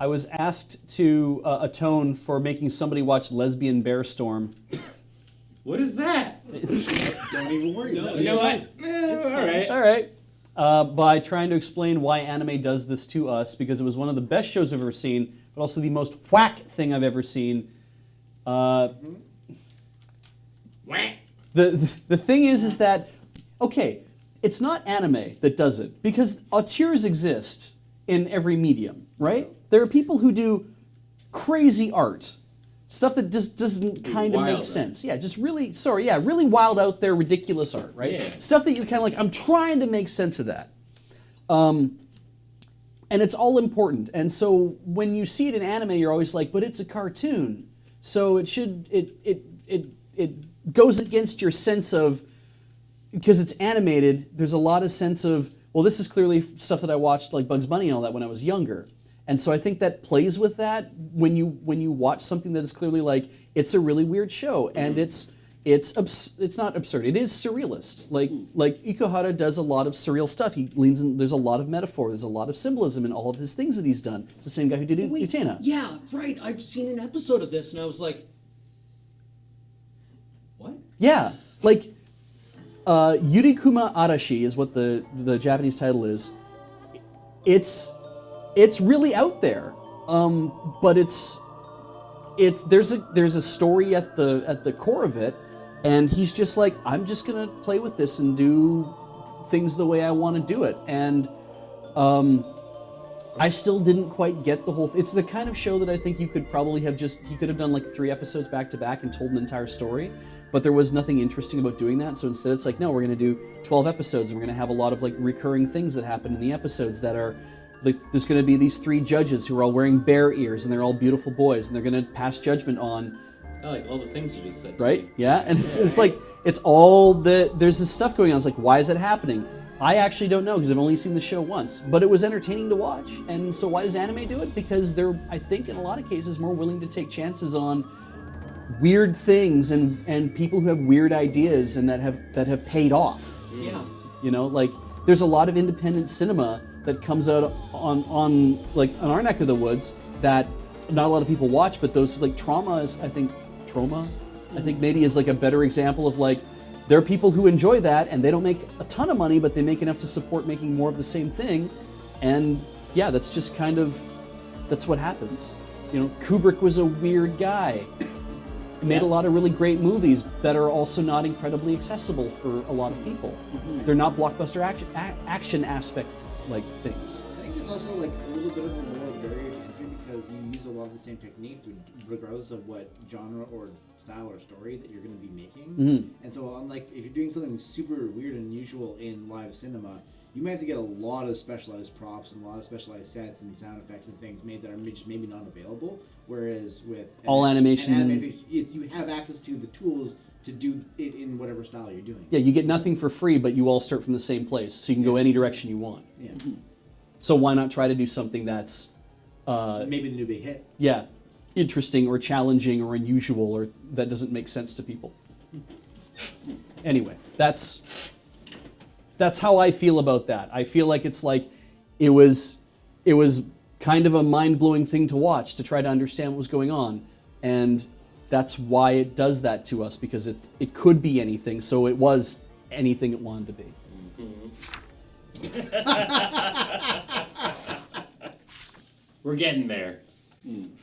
I was asked to atone for making somebody watch Lesbian Bear Storm. What is that? Don't even worry about it. You know what? All right. By trying to explain why anime does this to us, because it was one of the best shows I've ever seen, but also the most whack thing I've ever seen. Whack. The thing is that, okay, it's not anime that does it, because auteurs exist in every medium, right? There are people who do crazy art, stuff that just doesn't kind of make sense. Yeah, just really, really wild out there, ridiculous art, right? Yeah. Stuff that you're kind of like, I'm trying to make sense of that. And it's all important. And so when you see it in anime, you're always like, but it's a cartoon. So it should, it goes against your sense of, because it's animated, there's a lot of sense of, well, this is clearly stuff that I watched, like Bugs Bunny and all that when I was younger. And so I think that plays with that when you watch something that is clearly like, it's a really weird show, and it's not absurd. It is surrealist. Like Ikuhara does a lot of surreal stuff. He leans in. There's a lot of metaphor. There's a lot of symbolism in all of his things that he's done. It's the same guy who did Utena. Yeah, right. I've seen an episode of this, and I was like, what? Yeah, like Yurikuma Arashi is what the Japanese title is. It's really out there, but there's a story at the core of it, and he's just like, I'm just gonna play with this and do things the way I want to do it, and I still didn't quite get the whole. It's the kind of show that I think you could probably have he could have done like 3 episodes back to back and told an entire story, but there was nothing interesting about doing that. So instead, it's like, no, we're gonna do 12 episodes, and we're gonna have a lot of like recurring things that happen in the episodes that are. Like, there's going to be these 3 judges who are all wearing bear ears, and they're all beautiful boys, and they're going to pass judgment on. I like all the things you just said. Right? Yeah, and it's like there's this stuff going on. It's like, why is it happening? I actually don't know because I've only seen the show once, but it was entertaining to watch. And so why does anime do it? Because they're, I think, in a lot of cases, more willing to take chances on weird things and people who have weird ideas and that have paid off. Yeah. You know, like there's a lot of independent cinema that comes out on our neck of the woods that not a lot of people watch, but those like Trauma I think maybe is like a better example of like, there are people who enjoy that and they don't make a ton of money, but they make enough to support making more of the same thing. And yeah, that's just that's what happens. You know, Kubrick was a weird guy. He made a lot of really great movies that are also not incredibly accessible for a lot of people. They're not blockbuster action aspect like things. I think it's also like a little bit of a more varied entry because you use a lot of the same techniques regardless of what genre or style or story that you're going to be making. And so unlike if you're doing something super weird and unusual in live cinema, you might have to get a lot of specialized props and a lot of specialized sets and sound effects and things made that are just maybe not available. Whereas with all animation, you have access to the tools to do it in whatever style you're doing. Yeah, you get nothing for free, but you all start from the same place, so you can go any direction you want. Yeah. So why not try to do something that's maybe the new big hit. Yeah, interesting or challenging or unusual or that doesn't make sense to people. Anyway, that's how I feel about that. I feel like it's like it was kind of a mind-blowing thing to watch to try to understand what was going on, and that's why it does that to us, because it could be anything, so it was anything it wanted to be. We're getting there.